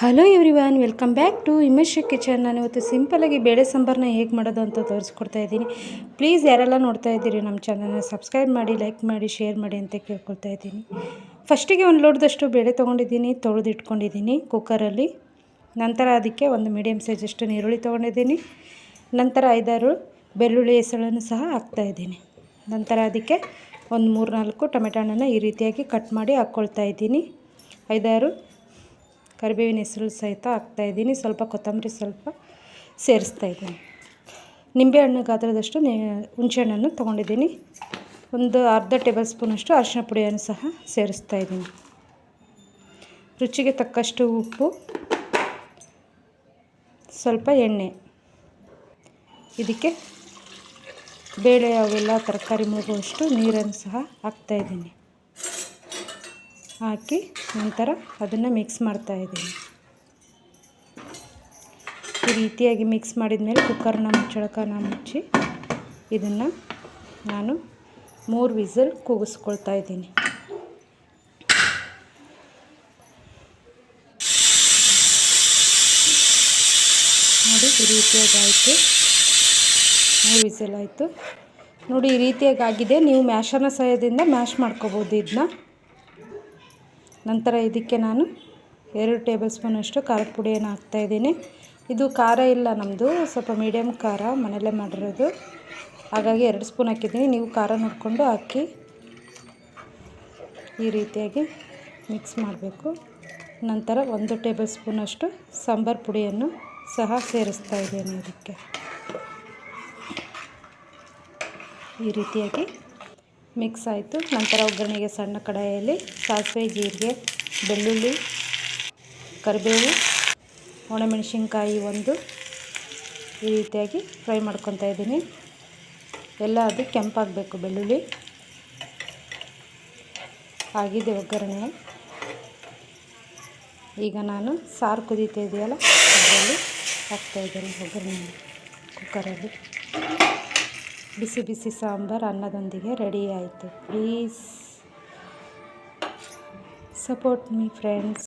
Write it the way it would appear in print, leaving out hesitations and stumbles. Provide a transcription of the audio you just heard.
Hello everyone, welcome back to Himesh kitchen. ನಾನು ಇವತ್ತು ಸಿಂಪಲಾಗಿ ಬೇಳೆ ಸಾಂಬಾರನ್ನ ಹೇಗೆ ಮಾಡೋದು ಅಂತ ತೋರಿಸ್ಕೊಡ್ತಾ ಇದ್ದೀನಿ. ಪ್ಲೀಸ್ ಯಾರೆಲ್ಲ ನೋಡ್ತಾ ಇದ್ದೀರಿ ನಮ್ಮ ಚಾನಲ್ನ ಸಬ್ಸ್ಕ್ರೈಬ್ ಮಾಡಿ, ಲೈಕ್ ಮಾಡಿ, ಶೇರ್ ಮಾಡಿ ಅಂತ ಕೇಳ್ಕೊಳ್ತಾ ಇದ್ದೀನಿ. ಫಸ್ಟಿಗೆ ಒಂದು ಲೋಟದಷ್ಟು ಬೇಳೆ ತೊಗೊಂಡಿದ್ದೀನಿ, ತೊಳೆದಿಟ್ಕೊಂಡಿದ್ದೀನಿ ಕುಕ್ಕರಲ್ಲಿ. ನಂತರ ಅದಕ್ಕೆ ಒಂದು ಮೀಡಿಯಮ್ ಸೈಜಷ್ಟು ಈರುಳ್ಳಿ ತೊಗೊಂಡಿದ್ದೀನಿ. ನಂತರ 5-6 ಬೆಳ್ಳುಳ್ಳಿ ಹೆಸಳನ್ನು ಸಹ ಹಾಕ್ತಾಯಿದ್ದೀನಿ. ನಂತರ ಅದಕ್ಕೆ ಒಂದು 3-4 ಟೊಮೆಟೊ ಹಣ್ಣನ್ನು ಈ ರೀತಿಯಾಗಿ ಕಟ್ ಮಾಡಿ ಹಾಕ್ಕೊಳ್ತಾ ಇದ್ದೀನಿ. 5-6 ಕರಿಬೇವಿನ ಹೆಸರು ಸಹಿತ ಹಾಕ್ತಾಯಿದ್ದೀನಿ. ಸ್ವಲ್ಪ ಕೊತ್ತಂಬರಿ ಸ್ವಲ್ಪ ಸೇರಿಸ್ತಾ ಇದ್ದೀನಿ. ನಿಂಬೆಹಣ್ಣು ಗಾತ್ರದಷ್ಟು ಹುಣಸೆಹಣ್ಣನ್ನು ತೊಗೊಂಡಿದ್ದೀನಿ. ಒಂದು ಅರ್ಧ ಟೇಬಲ್ ಸ್ಪೂನಷ್ಟು ಅರಿಶಿನ ಪುಡಿಯನ್ನು ಸಹ ಸೇರಿಸ್ತಾ ಇದ್ದೀನಿ. ರುಚಿಗೆ ತಕ್ಕಷ್ಟು ಉಪ್ಪು, ಸ್ವಲ್ಪ ಎಣ್ಣೆ. ಇದಕ್ಕೆ ಬೇಳೆ ಅವೆಲ್ಲ ತರಕಾರಿ ಮುಳುಗುವಷ್ಟು ನೀರನ್ನು ಸಹ ಹಾಕ್ತಾಯಿದ್ದೀನಿ. ಹಾಕಿ ನಂತರ ಅದನ್ನು ಮಿಕ್ಸ್ ಮಾಡ್ತಾಯಿದ್ದೀನಿ. ಈ ರೀತಿಯಾಗಿ ಮಿಕ್ಸ್ ಮಾಡಿದ ಮೇಲೆ ಕುಕ್ಕರ್ನ ಮುಚ್ಚಳಕನ ಮುಚ್ಚಿ ಇದನ್ನು ನಾನು 3 ವಿಸಿಲ್ ಕೂಗಿಸ್ಕೊಳ್ತಾ ಇದ್ದೀನಿ. ನೋಡಿ ಈ ರೀತಿಯಾಗಿ ಆಯಿತು. 3 ವಿಸಿಲ್ ಆಯಿತು ನೋಡಿ. ಈ ರೀತಿಯಾಗಿ ಆಗಿದೆ. ನೀವು ಮ್ಯಾಶರ್ನ ಸಹಾಯದಿಂದ ಮ್ಯಾಶ್ ಮಾಡ್ಕೋಬೋದು ಇದನ್ನ. ನಂತರ ಇದಕ್ಕೆ ನಾನು 2 ಟೇಬಲ್ ಸ್ಪೂನಷ್ಟು ಖಾರದ ಪುಡಿಯನ್ನು ಹಾಕ್ತಾಯಿದ್ದೀನಿ. ಇದು ಖಾರ ಇಲ್ಲ, ನಮ್ಮದು ಸ್ವಲ್ಪ ಮೀಡಿಯಮ್ ಖಾರ, ಮನೆಯಲ್ಲೇ ಮಾಡಿರೋದು. ಹಾಗಾಗಿ 2 ಸ್ಪೂನ್ ಹಾಕಿದ್ದೀನಿ. ನೀವು ಖಾರ ನೋಡಿಕೊಂಡು ಹಾಕಿ. ಈ ರೀತಿಯಾಗಿ ಮಿಕ್ಸ್ ಮಾಡಬೇಕು. ನಂತರ 1 ಟೇಬಲ್ ಸ್ಪೂನಷ್ಟು ಸಾಂಬಾರು ಪುಡಿಯನ್ನು ಸಹ ಸೇರಿಸ್ತಾ ಇದ್ದೀನಿ ಇದಕ್ಕೆ. ಈ ರೀತಿಯಾಗಿ ಮಿಕ್ಸ್ ಆಯಿತು. ನಂತರ ಒಗ್ಗರಣೆಗೆ ಸಣ್ಣ ಕಡಾಯಿಯಲ್ಲಿ ಸಾಸಿವೆ, ಜೀರಿಗೆ, ಬೆಳ್ಳುಳ್ಳಿ, ಕರಿಬೇವು, ಒಣಮೆಣಸಿನ್ಕಾಯಿ ಒಂದು ಈ ರೀತಿಯಾಗಿ ಫ್ರೈ ಮಾಡ್ಕೊತಾ ಇದ್ದೀನಿ. ಎಲ್ಲ ಅದು ಕೆಂಪಾಗಬೇಕು. ಬೆಳ್ಳುಳ್ಳಿ ಆಗಿದೆ ಒಗ್ಗರಣೆ. ಈಗ ನಾನು ಸಾರು ಕುದೀತಾ ಇದೆಯಲ್ಲ ಅದರಲ್ಲಿ ಹಾಕ್ತಾಯಿದ್ದೀನಿ ಒಗ್ಗರಣೆ. ಕುಕ್ಕರಲ್ಲಿ ಬಿಸಿ ಬಿಸಿ ಸಾಂಬಾರು ಅನ್ನದೊಂದಿಗೆ ರೆಡಿ ಆಯಿತು. Please support me friends.